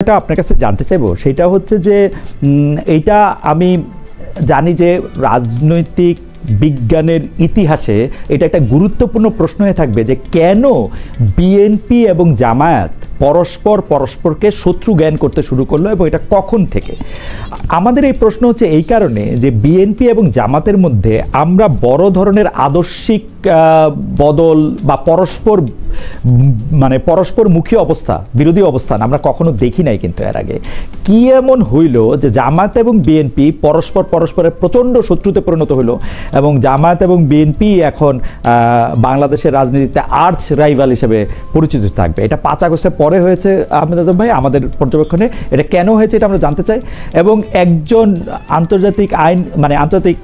এটা আপনার কাছে জানতে চাইবো সেটা হচ্ছে যে এইটা আমি জানি যে রাজনৈতিক বিজ্ঞানের ইতিহাসে এটা একটা গুরুত্বপূর্ণ প্রশ্ন হয়ে থাকবে যে কেন বিএনপি এবং জামায়াত পরস্পরকে শত্রু জ্ঞান করতে শুরু করলো এবং এটা কখন থেকে। আমাদের এই প্রশ্ন হচ্ছে এই কারণে যে বিএনপি এবং জামাতের মধ্যে আমরা বড় ধরনের আদর্শিক বদল বা পরস্পরমুখী অবস্থা, বিরোধী অবস্থান আমরা কখনো দেখি নাই। কিন্তু এর আগে কি এমন হইল যে জামাত এবং বিএনপি পরস্পরের প্রচণ্ড শত্রুতে পরিণত হইল এবং জামাত এবং বিএনপি এখন বাংলাদেশের রাজনীতিতে আর্চ রাইভাল হিসেবে পরিচিত থাকবে। এটা 5 আগস্টের পরে হয়েছে আহমেদ আজম ভাই, আমাদের পর্যবেক্ষণে এটা কেন হয়েছে এটা আমরা জানতে চাই। এবং একজন আন্তর্জাতিক আন্তর্জাতিক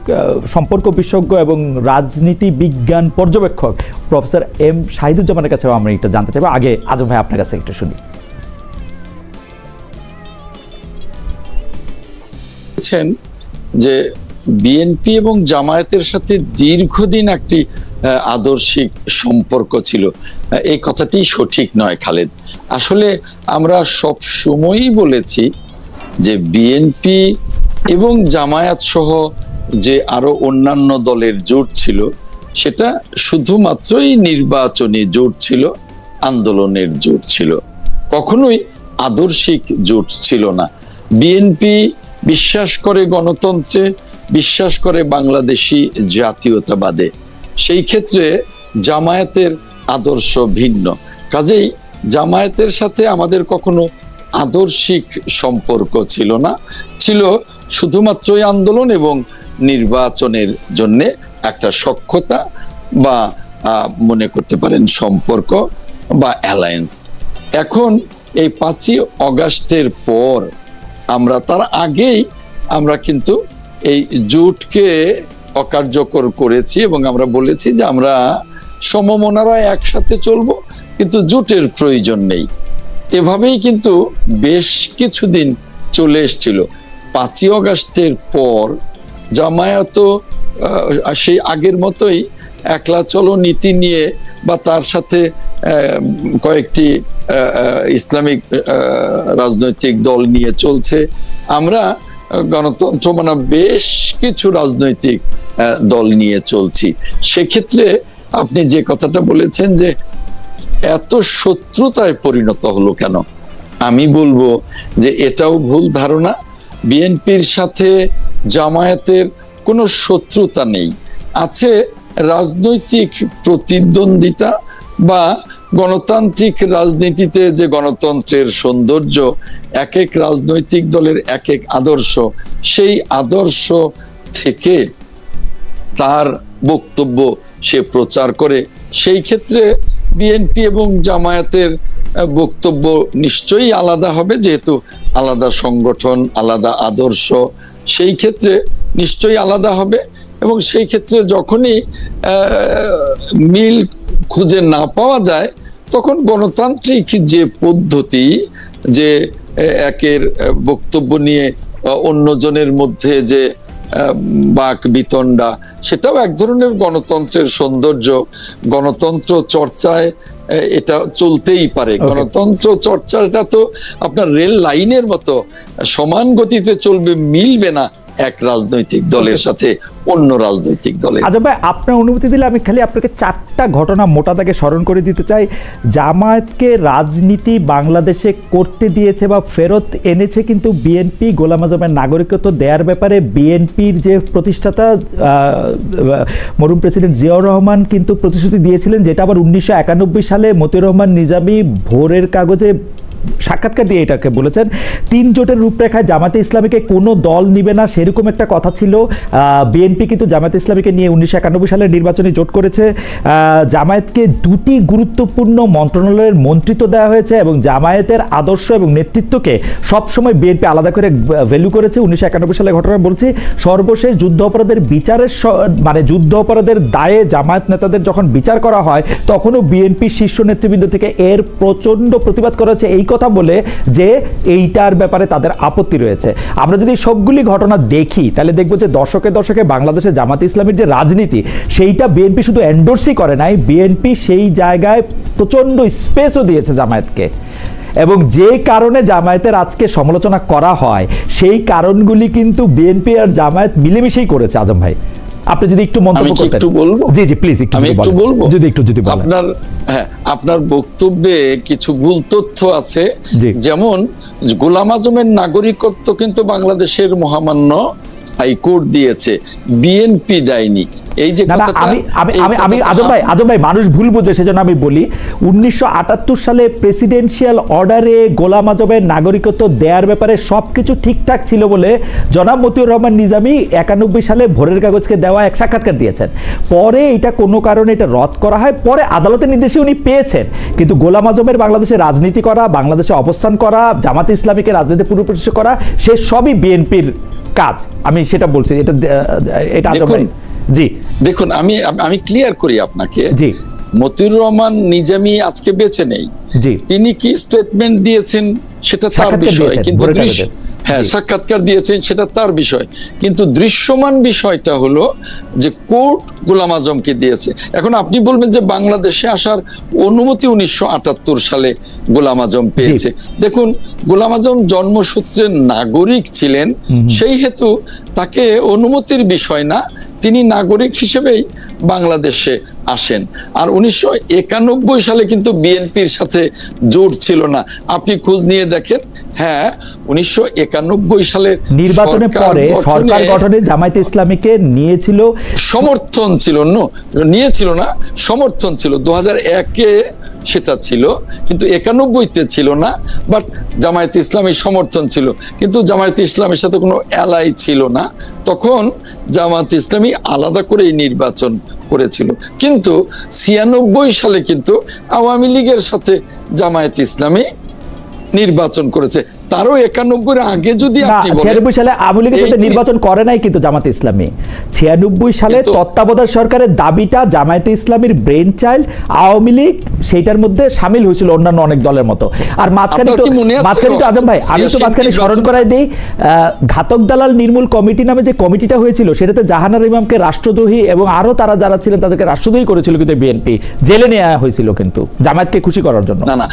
সম্পর্ক বিশেষজ্ঞ এবং রাজনীতি বিজ্ঞান পর্যবেক্ষক প্রফেসর এম শাহিদুজ্জামানের কাছেও আমরা এটা জানতে চাইবো। আগে আজম ভাই আপনার কাছে একটু শুনি। যে বিএনপি এবং জামায়াতের সাথে দীর্ঘদিন একটি আদর্শিক সম্পর্ক ছিল, এই কথাটি সঠিক নয় খালেদ। আসলে আমরা সব সময়ই বলেছি যে বিএনপি এবং জামায়াত সহ যে আরো অন্যান্য দলের জোট ছিল সেটা শুধুমাত্রই নির্বাচনী জোট ছিল, আন্দোলনের জোট ছিল, কখনোই আদর্শিক জোট ছিল না। বিএনপি বিশ্বাস করে গণতন্ত্রে, বিশ্বাস করে বাংলাদেশি জাতীয়তাবাদে, সেই ক্ষেত্রে জামায়াতের আদর্শ ভিন্ন। কাজেই জামায়াতের সাথে আমাদের কখনো আদর্শিক সম্পর্ক ছিল না, ছিল শুধুমাত্রই আন্দোলন এবং নির্বাচনের জন্য একটা সখ্যতা বা মনে করতে পারেন সম্পর্ক বা অ্যালায়েন্স। এখন এই 5ই আগস্টের পর আমরা তার আগেই আমরা কিন্তু এই জোটকে অকার্যকর করেছি এবং আমরা বলেছি যে আমরা সমমনারা একসাথে চলবো, কিন্তু জোটের প্রয়োজন নেই। এভাবেই কিন্তু বেশ কিছুদিন চলে এসেছিল। 5ই আগস্টের পর জামায়াত সেই আগের মতোই একলা চলো নীতি নিয়ে বা তার সাথে কয়েকটি ইসলামিক রাজনৈতিক দল নিয়ে চলছে। আমরা গণতন্ত্র বেশ কিছু রাজনৈতিক দল নিয়ে চলছি। সেক্ষেত্রে আপনি যে কথাটা বলেছেন যে এত শত্রুতায় পরিণত হলো কেন, আমি বলবো যে এটাও ভুল ধারণা। বিএনপির সাথে জামায়াতের কোনো শত্রুতা নেই, আছে রাজনৈতিক প্রতিদ্বন্দ্বিতা বা গণতান্ত্রিক রাজনীতিতে যে গণতন্ত্রের সৌন্দর্য, এক এক রাজনৈতিক দলের এক এক আদর্শ, সেই আদর্শ থেকে তার বক্তব্য সে প্রচার করে। সেই ক্ষেত্রে বিএনপি এবং জামায়াতের বক্তব্য নিশ্চয়ই আলাদা হবে, যেহেতু আলাদা সংগঠন, আলাদা আদর্শ, সেই ক্ষেত্রে নিশ্চয়ই আলাদা হবে। এবং সেই ক্ষেত্রে যখনই মিল খুঁজে না পাওয়া যায় তখন গণতান্ত্রিক যে পদ্ধতি, যে একের বক্তব্য নিয়ে অন্যজনের মধ্যে যে বাক বিতণ্ডা, সেটাও এক ধরনের গণতন্ত্রের সৌন্দর্য। গণতন্ত্র চর্চায় এটা চলতেই পারে। গণতন্ত্র চর্চাটা তো আপনার রেল লাইনের মতো সমান গতিতে চলবে, মিলবে না এক রাজনৈতিক দলের সাথে অন্য রাজনৈতিক দলের। আচ্ছা ভাই, আপনার অনুমতি দিলে আমি খালি আপনাকে 4টা ঘটনা মোটা দাগে স্মরণ করে দিতে চাই। জামায়াতকে রাজনীতি বাংলাদেশে করতে দিয়েছে বা ফেরত এনেছে কিন্তু বিএনপি। গোলাম আজমের নাগরিকত্ব দেওয়ার ব্যাপারে বিএনপির যে প্রতিষ্ঠাতা মরহুম প্রেসিডেন্ট জিয়াউর রহমান কিন্তু প্রতিশ্রুতি দিয়েছিলেন, যেটা আবার 1991 সালে মতিউর রহমান নিজামী ভোরের কাগজে সাক্ষাৎকার দিয়ে এটাকে বলেছেন। 3 জোটের রূপরেখায় জামাতে ইসলামীকে কোনো দল নিবে না, সেরকম একটা কথা ছিল। বিএনপি কিন্তু জামাতে ইসলামীকে নিয়ে 1991 সালে নির্বাচনী জোট করেছে। জামায়াতকে 2টি গুরুত্বপূর্ণ মন্ত্রণালয়ের মন্ত্রিত্ব দেওয়া হয়েছে এবং জামায়াতের আদর্শ এবং নেতৃত্বকে সবসময় বিএনপি আলাদা করে ভ্যালু করেছে। 1991 সালে ঘটনা বলছি। সর্বশেষ যুদ্ধ অপরাধের বিচারের যুদ্ধ অপরাধের দায়ে জামায়াত নেতাদের যখন বিচার করা হয় তখনও বিএনপি শীর্ষ নেতৃবৃন্দ থেকে এর প্রচণ্ড প্রতিবাদ করা হচ্ছে, এই কথা বলে যে এইটার ব্যাপারে তাদের আপত্তি রয়েছে। আমরা যদি সবগুলি ঘটনা দেখি তাহলে দেখবো যে দশকে বাংলাদেশে জামাতে ইসলামীর যে রাজনীতি সেইটা বিএনপি শুধু এন্ডোর্সই করে নাই, বিএনপি সেই জায়গায় প্রচণ্ড স্পেসও দিয়েছে জামায়াতকে। এবং যে কারণে জামায়াতের আজকে সমালোচনা করা হয় সেই কারণগুলি কিন্তু বিএনপি আর জামায়াত মিলেমিশেই করেছে। আজম ভাই, আপনি যদি একটু মন্তব্য করতেন। একটু বলবো? জি জি প্লিজ আমি একটু বলবো, যদি বলেন। আপনার বক্তব্যে কিছু ভুল তথ্য আছে। যেমন গোলাম আজমের নাগরিকত্ব কিন্তু বাংলাদেশের মহামান্য হাইকোর্ট দিয়েছে, বিএনপি দেয়নি। এই যে আমি আজম ভাই মানুষ ভুল বুঝে, সেজন্য আমি বলি 1978 সালে প্রেসিডেন্সিয়াল অর্ডারে গোলাম আজমের নাগরিকত্ব দেওয়ার ব্যাপারে সবকিছু ঠিকঠাক ছিল বলে জনাব মতিউর রহমান নিজামী 91 সালে ভোরের কাগজকে দেওয়া এক সাক্ষাৎকার দিয়েছেন। পরে এটা কোনো কারণে এটা রদ করা হয়, পরে আদালতের নির্দেশে উনি পেয়েছেন। কিন্তু গোলাম আজমের বাংলাদেশে রাজনীতি করা, বাংলাদেশে অবস্থান করা, জামাতে ইসলামীকে রাজনীতি পুনঃপ্রতিষ্ঠা করা, সে সবই বিএনপির কাজ। আমি সেটা বলছি, এটা আজম ভাই। জি দেখুন, আমি ক্লিয়ার করি আপনাকে। জি, মতিউর রহমান নিজামী আজকে বেঁচে নেই। জি, তিনি কি স্টেটমেন্ট দিয়েছেন সেটা তার বিষয়, কিন্তু সাক্ষাৎকার দিয়েছেন সেটা তার বিষয়, কিন্তু দৃশ্যমান বিষয়টা হলো যে কোর্ট গোলাম আজমকে দিয়েছে। এখন আপনি বলবেন যে বাংলাদেশে আসার অনুমতি 1978 সালে গোলাম আজম পেয়েছে। দেখুন, গোলাম আজম জন্মসূত্রে নাগরিক ছিলেন, সেই হেতু তাকে অনুমতির বিষয় না, তিনি নাগরিক হিসেবেই বাংলাদেশে আসেন। আর 1991 সালে কিন্তু বিএনপির সাথে জোট ছিল না। আপনি খোঁজ নিয়ে দেখেন, হ্যাঁ 1991 সালের নির্বাচনের পরে সরকার গঠনে জামায়াতে ইসলামীকে নিয়েছিল, সমর্থন ছিল, নিয়েছিল না, সমর্থন ছিল। 2001-এ সেটা ছিল, কিন্তু 91-তে ছিল না। বাট জামায়াতে ইসলামীর সমর্থন ছিল, কিন্তু জামায়াতে ইসলামের সাথে কোনো অ্যালাই ছিল না। তখন জামায়াতে ইসলামী আলাদা করে নির্বাচন করেছিল। কিন্তু 96 সালে কিন্তু আওয়ামী লীগের সাথে জামায়াতে ইসলামী নির্বাচন করেছে। তারও 91-এর আগে যদি আপনি বলেন, 96 সালে আওয়ামী লীগের সাথে নির্বাচন করে নাই কিন্তু জামায়াতে ইসলামী। 96 সালে তত্ত্বাবধায়ক সরকারের দাবিটা জামায়াতে ইসলামীর ব্রেন চাইল্ড আওয়ামী লীগ সেইটার মধ্যে শামিল হয়েছিল অন্যান্য অনেক দলের মতো। আর মাঝখানে তো আজম ভাই, আমি তো মাঝখানে স্মরণ করাই দেই, ঘাতক দালাল নির্মূল কমিটি নামে যে কমিটিটা হয়েছিল সেটাতে জাহানার ইমামকে রাষ্ট্রদ্রোহী এবং আরো তারা যারা ছিলেন তাদেরকে রাষ্ট্রদ্রোহী করেছিল, কিন্তু বিএনপি জেলে নেওয়া হয়েছিল কিন্তু জামায়াতকে খুশি করার জন্য। না,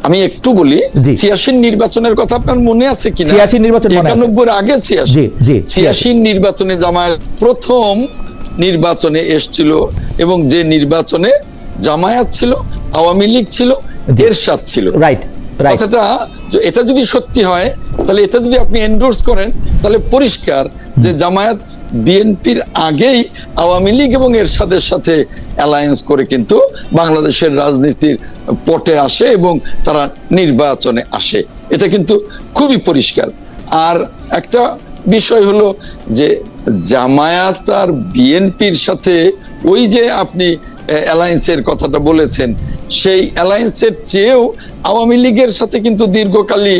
আমি একটু বলি, 86 নির্বাচনের কথা আপনার মনে আছে কিনা? 86 নির্বাচন 91-এর আগে 86 নির্বাচনে জামায়াত প্রথম নির্বাচনে এসেছিল, এবং যে নির্বাচনে জামায়াত ছিল, আওয়ামী লীগ ছিল, এরশাদ ছিল। রাইট, কথাটা এটা যদি সত্যি হয়, তাহলে এটা যদি আপনি এন্ডোর্স করেন, তাহলে পরিষ্কার যে জামায়াত বিএনপির আগেই আওয়ামী লীগ এবং এরশাদের সাথে অ্যালায়েন্স করে কিন্তু বাংলাদেশের রাজনীতির পটে আসে এবং তারা নির্বাচনে আসে। এটা কিন্তু খুবই পরিষ্কার। আর একটা বিষয় হলো যে জামায়াত আর বিএনপির সাথে ওই যে আপনি অ্যালায়েন্সের কথাটা বলেছেন, সেই অ্যালায়েন্সের চেয়েও আওয়ামী লীগের সাথে কিন্তু দীর্ঘকালী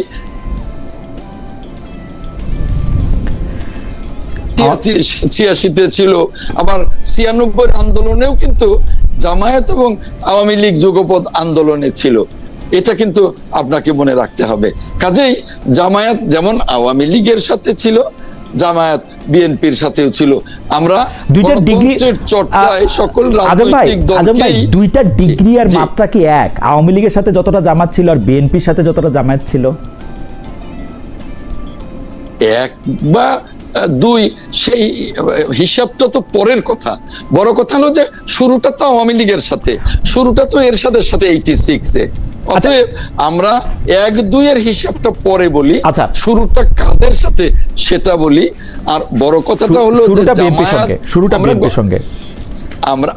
86-তে ছিল, আবার 96-এর আন্দোলনেও কিন্তু জামায়াত এবং আওয়ামী লীগ যুগপৎ আন্দোলনে ছিল। এটা কিন্তু আপনাকে মনে রাখতে হবে। কাজেই জামায়াত যেমন আওয়ামী লীগের সাথে ছিল, জামায়াত বিএনপির সাথেও ছিল। আমরা দুইটা ডিগ্রির চর্চায় সকল রাজনৈতিক দলকেই দুইটা ডিগ্রি আর মাত্রা কি এক? আওয়ামী লীগের সাথে যতটা জামাত ছিল আর বিএনপির সাথে যতটা জামায়াত ছিল, এক বা দুই, সেই হিসাবটা তো পরের কথা। বড় কথা হলো যে শুরুটা তো আওয়ামী লীগের সাথে, শুরুটা তো এরশাদের সাথে 86-এ। অতএব আমরা 1-2 হিসাবটা পরে বলি, শুরুটা কাদের সাথে সেটা বলি। আর বড় কথাটা হলো যে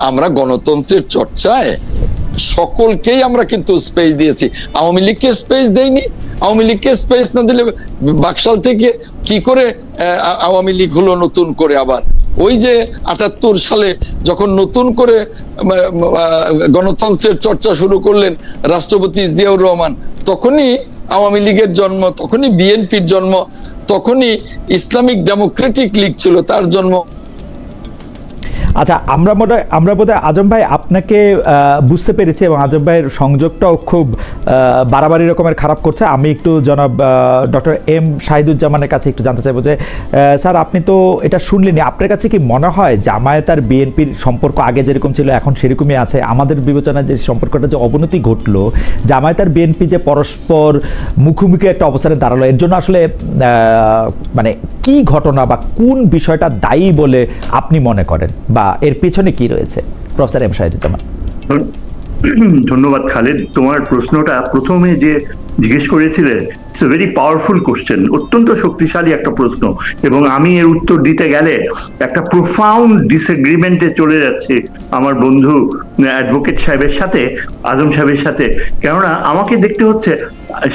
আমরা গণতন্ত্রের চর্চায় সকলকেই আমরা কিন্তু স্পেস দিয়েছি, আওয়ামী লীগকে স্পেস দেইনি। আওয়ামী লীগকে স্পেস না দিলে বাকশাল থেকে কি করে আওয়ামী লীগ হলো নতুন করে? আবার ওই যে 78 সালে যখন নতুন করে গণতন্ত্রের চর্চা শুরু করলেন রাষ্ট্রপতি জিয়াউর রহমান, তখনই আওয়ামী লীগের জন্ম, তখনই বিএনপির জন্ম, তখনই ইসলামিক ডেমোক্রেটিক লীগ ছিল তার জন্ম। আচ্ছা, আমরা বোধহয় আজম ভাই আপনাকে বুঝতে পেরেছি, এবং আজম ভাইয়ের সংযোগটাও খুব বাড়াবাড়ি রকমের খারাপ করছে। আমি একটু জনাব ডক্টর এম শাহিদুজ্জামানের কাছে একটু জানতে চাইবো যে স্যার, আপনি তো এটা শুনলেনই, আপনার কাছে কি মনে হয় জামায়াত আর বিএনপির সম্পর্ক আগে যেরকম ছিল এখন সেরকমই আছে? আমাদের বিবেচনায় যে সম্পর্কটা যে অবনতি ঘটলো, জামায়াত আর বিএনপি যে পরস্পর মুখোমুখি একটা অবস্থানে দাঁড়ালো, এর জন্য আসলে মানে কি ঘটনা বা কোন বিষয়টা দায়ী বলে আপনি মনে করেন, বা এর পেছনে কি রয়েছে? Professor M Shahiduzzaman. ধন্যবাদ খালেদ। তোমার প্রশ্নটা প্রথমে যে জিজ্ঞেস করেছিলেন, it's a very powerful question, অত্যন্ত শক্তিশালী একটা প্রশ্ন, এবং আমি এর উত্তর দিতে গেলে একটা প্রোফাউন্ড ডিসএগ্রিমেন্টে চলে যাচ্ছে আমার বন্ধু অ্যাডভোকেট সাহেবের সাথে, আজম সাহেবের সাথে। কেননা আমাকে দেখতে হচ্ছে,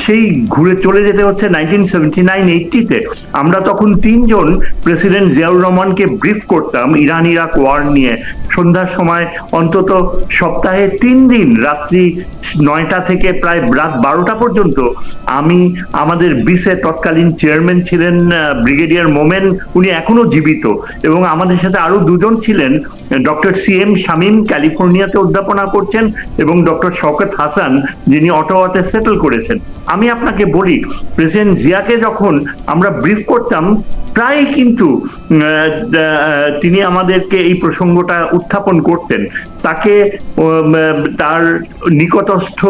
সেই ঘুরে চলে যেতে হচ্ছে 1979-80-তে। আমরা তখন তিনজন প্রেসিডেন্ট জিয়াউর রহমানকে ব্রিফ করতাম ইরান ইরাক ওয়ার নিয়ে। সন্ধ্যার সময় অন্তত সপ্তাহে 3 দিন রাত্রি 9টা থেকে প্রায় রাত 12টা পর্যন্ত আমি আমাদের বিসে তৎকালীন চেয়ারম্যান ছিলেন ব্রিগেডিয়ার মোমেন, উনি এখনো জীবিত, এবং আমাদের সাথে আরো দুজন ছিলেন, ডক্টর CM শামীম ক্যালিফোর্নিয়াতে অধ্যাপনা করছেন, এবং ডক্টর শওকত হাসান যিনি অটোয়াতে সেটেল করেছেন। আমি আপনাকে বলি, প্রেসিডেন্ট জিয়াকে যখন আমরা ব্রিফ করতাম, প্রায় কিন্তু তিনি আমাদেরকে এই প্রসঙ্গটা উত্থাপন করতেন। তাকে তার নিকটস্থ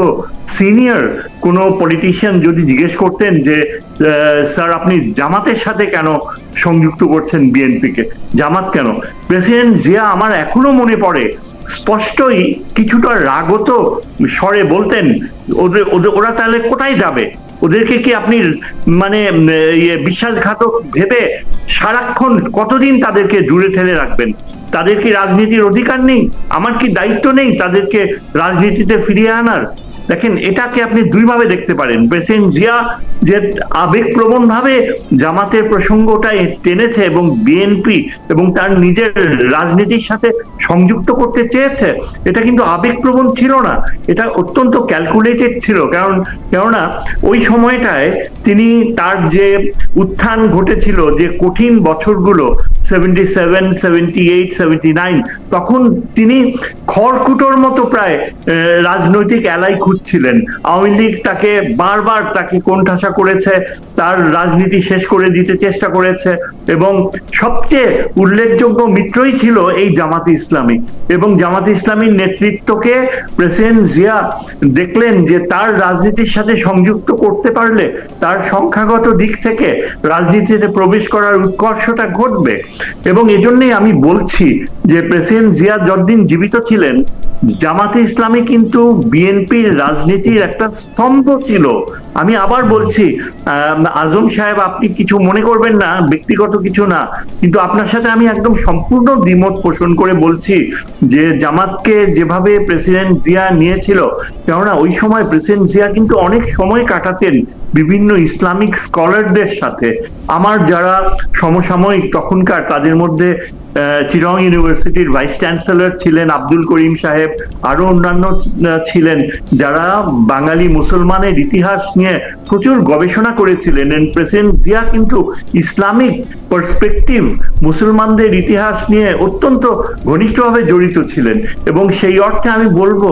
সিনিয়র কোনো পলিটিশিয়ান যদি জিজ্ঞেস করতেন যে স্যার আপনি জামাতের সাথে কেন সংযুক্ত করছেন বিএনপিকে, জামাত কেন, প্রেসিডেন্ট জিয়া আমার এখনো মনে পড়ে স্পষ্টই কিছুটা রাগত স্বরে বলতেন, ওরা তাহলে কোথায় যাবে, ওদেরকে কি আপনি মানে বিশ্বাসঘাতক ভেবে সারাক্ষণ কতদিন তাদেরকে জুড়ে ঠেলে রাখবেন? তাদের কি রাজনীতির অধিকার নেই? আমার কি দায়িত্ব নেই তাদেরকে রাজনীতিতে ফিরিয়ে আনার? দেখেন, এটাকে আপনি দুইভাবে দেখতে পারেন। প্রেসিডেন্ট জিয়া যে আবেগপ্রবণ ভাবে জামাতের প্রসঙ্গটা টেনেছে এবং বিএনপি এবং তার নিজের রাজনীতির সাথে সংযুক্ত করতে চেয়েছে, এটা কিন্তু আবেগপ্রবণ ছিল না, এটা অত্যন্ত ক্যালকুলেটেড ছিল। কেননা ওই সময়টায় তিনি তার যে উত্থান ঘটেছিল, যে কঠিন বছরগুলো 77, 78, 79, তখন তিনি খড়কুটোর মতো প্রায় রাজনৈতিক এলাই খুঁজছিলেন। আওয়ামী লীগ তাকে বারবার তাকে কোণঠাসা করেছে, তার রাজনীতি শেষ করে দিতে চেষ্টা করেছে, এবং সবচেয়ে উল্লেখযোগ্য মিত্রই ছিল এই জামাতে ইসলামী। এবং জামাতে ইসলামীর নেতৃত্বকে প্রেসিডেন্ট জিয়া দেখলেন যে তার রাজনীতির সাথে সংযুক্ত করতে পারলে তার সংখ্যাগত দিক থেকে রাজনীতিতে প্রবেশ করার উৎকর্ষটা ঘটবে। এবং এজন্যই আমি বলছি যে প্রেসিডেন্ট জিয়া যতদিন জীবিত ছিলেন, জামাতে ইসলামী কিন্তু বিএনপির রাজনীতির একটা স্তম্ভ ছিল। আমি আবার বলছি, আজম সাহেব আপনি কিছু মনে করবেন না, ব্যক্তিগত কিছু না, কিন্তু আপনার সাথে আমি একদম সম্পূর্ণ দ্বিমত পোষণ করে বলছি যে জামাতকে যেভাবে প্রেসিডেন্ট জিয়া নিয়েছিল, কেননা ওই সময় প্রেসিডেন্ট জিয়া কিন্তু অনেক সময় কাটাতেন বিভিন্ন ইসলামিক স্কলারদের সাথে। আমার যারা সমসাময়িক তখনকার, তাদের মধ্যে চিরং ইউনিভার্সিটির ভাইস চ্যান্সেলর ছিলেন আব্দুল করিম সাহেব, আরো অন্যান্য ছিলেন যারা বাঙালি মুসলমানের ইতিহাস নিয়ে প্রচুর গবেষণা করেছিলেন। প্রেসিডেন্ট জিয়া কিন্তু ইসলামিক পার্সপেক্টিভ, মুসলমানদের ইতিহাস নিয়ে অত্যন্ত ঘনিষ্ঠভাবে জড়িত ছিলেন। এবং সেই অর্থে আমি বলবো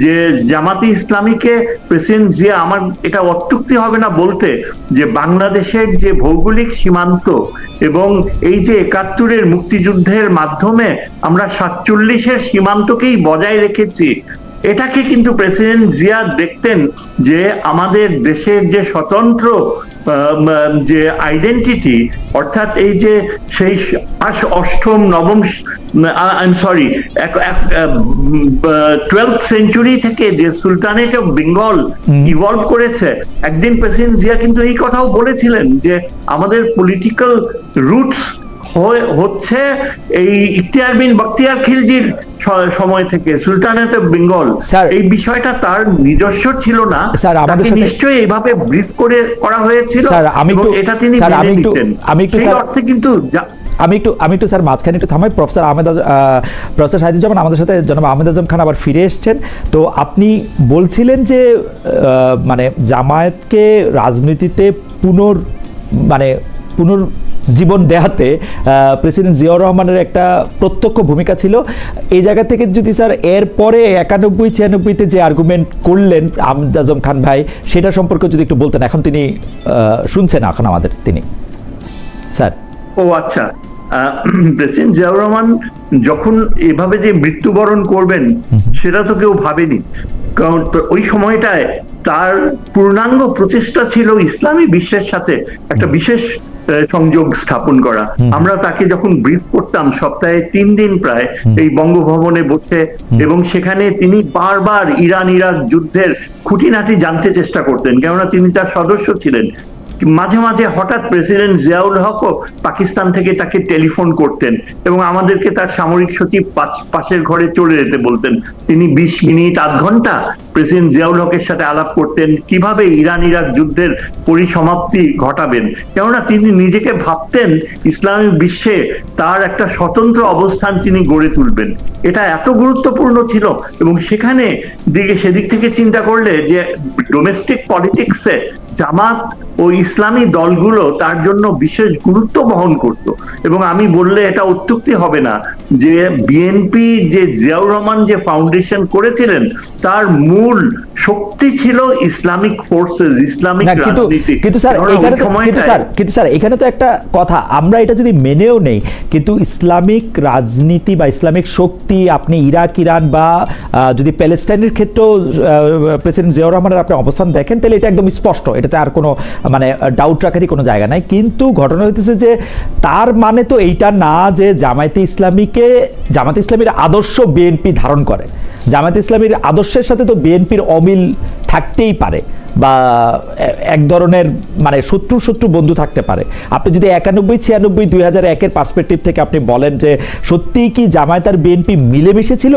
যে জামাতে ইসলামীকে প্রেসিডেন্ট জিয়া, আমার এটা অত্যুক্তি হবে না বলতে, যে বাংলাদেশের যে ভৌগোলিক সীমান্ত এবং এই যে 71-এর মুক্তিযুদ্ধের মাধ্যমে আমরা 47-এর সীমান্তকেই বজায় রেখেছি, এটাকে কিন্তু প্রেসিডেন্ট জিয়া দেখতেন যে আমাদের দেশের যে স্বতন্ত্র যে আইডেন্টিটি, অর্থাৎ এই যে সেই অষ্টম নবম 12th সেঞ্চুরি থেকে যে সুলতানেট অফ বেঙ্গল ইভলভ করেছে, একদিন প্রেসিডেন্ট জিয়া কিন্তু এই কথাও বলেছিলেন যে আমাদের পলিটিক্যাল রুটস হচ্ছে এই ইখতিয়ার বিন বখতিয়ার খিলজির সময় থেকে, সুলতানেট অফ বেঙ্গল। এই বিষয়টা তার নিজস্ব ছিল না, তাকে নিশ্চয়ই এইভাবে ব্রিফ করা হয়েছিল এবং এটা তিনি মেনে নিতেন। সেই অর্থে কিন্তু আমি একটু স্যার মাঝখানে একটু থামাই। প্রফেসর শাহিদুজ্জামান আমাদের সাথে জনাব আহমেদ আজম খান আবার ফিরে এসছেন। তো আপনি বলছিলেন যে মানে জামায়াতকে রাজনীতিতে জীবন দেয়াতে প্রেসিডেন্ট জিয়াউর রহমানের একটা প্রত্যক্ষ ভূমিকা ছিল। এই জায়গা থেকে যদি স্যার এরপরে 91-96-তে যে আর্গুমেন্ট করলেন আহমেদ আজম খান ভাই, সেটা সম্পর্কে যদি একটু বলতেন। এখন তিনি শুনছেন এখন আমাদের, তিনি স্যার। ও আচ্ছা, প্রেসিডেন্ট জিয়াউর রহমান যখন এভাবে যে মৃত্যুবরণ করবেন সেটা তো কেউ ভাবেনি, কারণ ওই সময়টায় তার পূর্ণাঙ্গ প্রচেষ্টা ছিল ইসলামী বিশ্বের সাথে একটা বিশেষ সংযোগ স্থাপন করা। আমরা তাকে যখন ব্রিফ করতাম সপ্তাহে 3 দিন প্রায় এই বঙ্গভবনে বসে, এবং সেখানে তিনি বারবার ইরান ইরাক যুদ্ধের খুঁটিনাটি জানতে চেষ্টা করতেন, কেননা তিনি তার সদস্য ছিলেন। মাঝে মাঝে হঠাৎ প্রেসিডেন্ট জিয়াউল হকও পাকিস্তান থেকে তাকে টেলিফোন করতেন এবং আমাদেরকে তার সামরিক সচিব পাশের ঘরে চলে যেতে বলতেন। তিনি 20 মিনিট আধ ঘন্টা প্রেসিডেন্ট জিয়াউল হকের সাথে আলাপ করতেন কিভাবে ইরান ইরাক যুদ্ধের পরিসমাপ্তি ঘটাবেন, কেননা তিনি নিজেকে ভাবতেন ইসলামী বিশ্বে তার একটা স্বতন্ত্র অবস্থান তিনি গড়ে তুলবেন। এটা এত গুরুত্বপূর্ণ ছিল, এবং সেখানে সেদিক থেকে চিন্তা করলে যে ডোমেস্টিক পলিটিক্সে জামাত ও ইসলামী দলগুলো তার জন্য বিশেষ গুরুত্ব বহন করত। এবং আমি বললে এটা অত্যুক্তি হবে না যে বিএনপি যে জিয়াউর রহমান যে ফাউন্ডেশন করেছিলেন তার মূল শক্তি ছিল ইসলামিক ফোর্সেস, ইসলামিক রাজনীতি। কিন্তু স্যার এখানে তো একটা কথা, আমরা এটা যদি মেনেও নেই, কিন্তু ইসলামিক রাজনীতি বা ইসলামিক শক্তি আপনি ইরাক ইরান বা যদি প্যালেস্টাইনের ক্ষেত্রেও প্রেসিডেন্ট জিয়াউর রহমানের আপনি অবস্থান দেখেন, তাহলে এটা একদম স্পষ্ট, এটাতে আর কোনো মানে ডাউট রাখারই কোনো জায়গা নাই। কিন্তু ঘটনা হইতেছে যে তার মানে তো এইটা না যে জামায়াতে ইসলামীর আদর্শ বিএনপি ধারণ করে। জামায়াতে ইসলামীর আদর্শের সাথে তো বিএনপির অমিল থাকতেই পারে, বা এক ধরনের মানে শত্রু বন্ধু থাকতে পারে। আপনি যদি 91-96-2001-এর পার্সপেক্টিভ থেকে আপনি বলেন যে সত্যিই কি জামায়াত আর বিএনপি মিলেমিশে ছিল,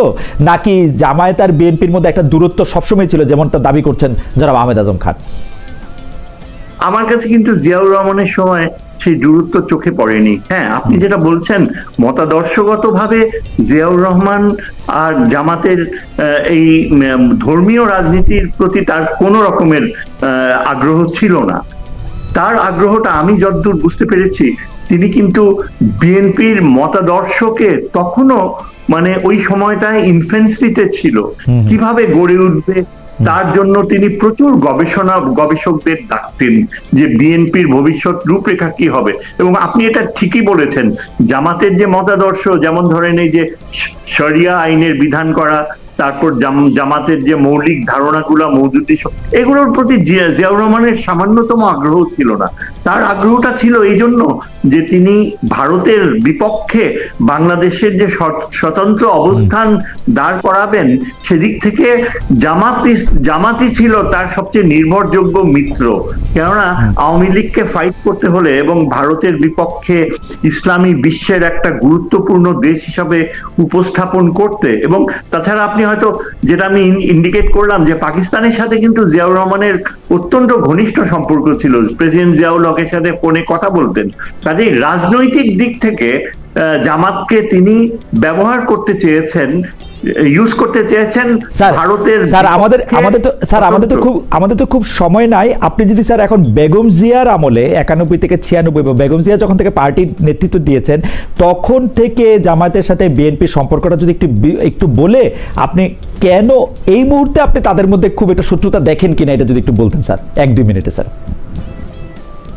নাকি জামায়াত আর বিএনপির মধ্যে একটা দূরত্ব সবসময় ছিল, যেমনটা দাবি করছেন জনাব আহমেদ আজম খান? আমার কাছে কিন্তু জিয়াউর রহমানের সময় সেই দূরত্ব চোখে পড়েনি। হ্যাঁ, আপনি যেটা বলছেন মতাদর্শগতভাবে জিয়াউর রহমান আর জামাতের এই ধর্মীয় রাজনীতির প্রতি তার কোনো রকমের আগ্রহ ছিল না। তার আগ্রহটা আমি যতদূর বুঝতে পেরেছি, তিনি কিন্তু বিএনপির মতাদর্শকে তখনও মানে ওই সময়টায় ইনফ্যান্সিতে ছিল, কিভাবে গড়ে উঠবে তার জন্য তিনি প্রচুর গবেষকদের ডাকতেন যে বিএনপির ভবিষ্যৎ রূপরেখা কি হবে। এবং আপনি এটা ঠিকই বলেছেন, জামাতের যে মতাদর্শ, যেমন ধরেন এই যে শরিয়া আইনের বিধান করা, তারপর জামাতের যে মৌলিক ধারণাগুলো মওদুদি, এগুলোর প্রতি জিয়াউর রহমানের সামান্যতম আগ্রহ ছিল না। তার আগ্রহটা ছিল এই জন্য যে তিনি ভারতের বিপক্ষে বাংলাদেশের যে স্বতন্ত্র অবস্থান দাঁড় করাবেন, সেদিক থেকে জামাতই ছিল তার সবচেয়ে নির্ভরযোগ্য মিত্র। কেননা আওয়ামী লীগকে ফাইট করতে হলে এবং ভারতের বিপক্ষে ইসলামী বিশ্বের একটা গুরুত্বপূর্ণ দেশ হিসাবে উপস্থাপন করতে, এবং তাছাড়া আপনি হয়তো যেটা আমি ইন্ডিকেট করলাম যে পাকিস্তানের সাথে কিন্তু জিয়াউর রহমানের অত্যন্ত ঘনিষ্ঠ সম্পর্ক ছিল, প্রেসিডেন্ট জিয়াউল হকের সাথে ফোনে কথা বলতেন। কাজেই রাজনৈতিক দিক থেকে জামাতকে তিনি ব্যবহার করতে চেয়েছেন, ইউজ করতে চেয়েছেন ভারতের। স্যার আমাদের তো খুব সময় নাই। আপনি যদি স্যার এখন বেগম জিয়ার আমলে 91-96 বেগম জিয়া যখন থেকে পার্টির নেতৃত্ব দিয়েছেন, তখন থেকে জামায়াতের সাথে বিএনপির সম্পর্কটা যদি একটু বলে, আপনি কেন এই মুহূর্তে আপনি তাদের মধ্যে খুব একটা শত্রুতা দেখেন কিনা, এটা যদি একটু বলতেন স্যার 1-2 মিনিটে। স্যার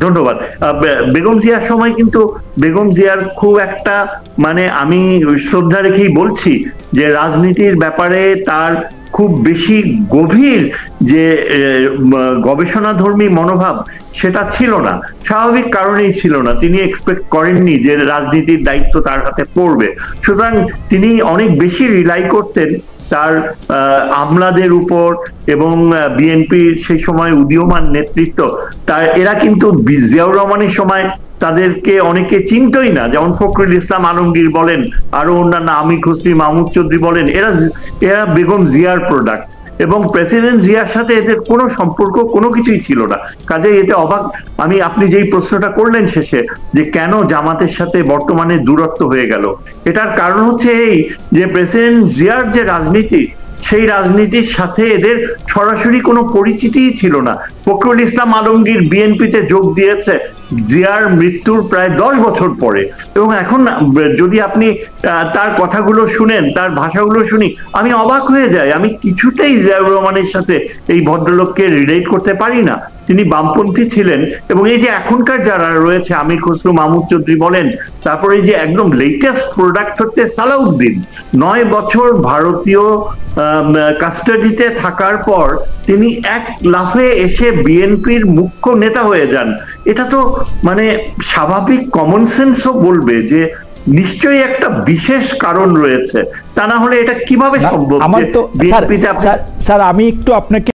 ধন্যবাদ। বেগম জিয়ার সময় কিন্তু বেগম জিয়ার খুব একটা মানে আমি শ্রদ্ধা রেখেই বলছি যে রাজনীতির ব্যাপারে তার খুব বেশি গভীর যে গবেষণাধর্মী মনোভাব সেটা ছিল না, স্বাভাবিক কারণেই ছিল না। তিনি এক্সপেক্ট করেননি যে রাজনীতির দায়িত্ব তার হাতে পড়বে, সুতরাং তিনি অনেক বেশি রিলাই করতেন তার আমলাদের উপর এবং বিএনপির সেই সময় উদীয়মান নেতৃত্ব। এরা কিন্তু জিয়াউর রহমানের সময় তাদেরকে অনেকে চিনতই না, যেমন ফখরুল ইসলাম আলমগীর বলেন, আরো অন্যান্য আমির খসরু মাহমুদ চৌধুরী বলেন, এরা বেগম জিয়ার প্রোডাক্ট, এবং প্রেসিডেন্ট জিয়ার সাথে এদের কোনো সম্পর্ক কোনো কিছুই ছিল না। কাজে এতে অবাক আপনি যেই প্রশ্নটা করলেন শেষে যে কেন জামাতের সাথে বর্তমানে দূরত্ব হয়ে গেল, এটার কারণ হচ্ছে এই যে প্রেসিডেন্ট জিয়ার যে রাজনীতি, সেই রাজনীতির সাথে এদের সরাসরি কোনো পরিচিতিই ছিল না। ফখরুল ইসলাম আলমগীর বিএনপিতে যোগ দিয়েছে জিয়ার মৃত্যুর প্রায় 10 বছর পরে। এবং এখন যদি আপনি তার কথাগুলো শুনেন, তার ভাষাগুলো শুনি, আমি অবাক হয়ে যাই। আমি কিছুতেই জিয়াউর রহমানের সাথে এই ভদ্রলোককে রিলেট করতে পারি না। তিনি বামপন্থী ছিলেন, এবং এই যে এখনকার যারা রয়েছে, আমির খসরু মাহমুদ চৌধুরী বলেন, তারপরে এই যে একদম লেটেস্ট প্রোডাক্ট হচ্ছে সালাউদ্দিন, 9 বছর ভারতীয় কাস্টাডিতে থাকার পর তিনি এক লাফে এসে বিএনপির মুখ্য নেতা হয়ে যান। এটা তো মানে স্বাভাবিক কমন সেন্সও বলবে যে নিশ্চয়ই একটা বিশেষ কারণ রয়েছে, তা না হলে এটা কিভাবে সম্ভব? আমার তো স্যার আমি একটু আপনাকে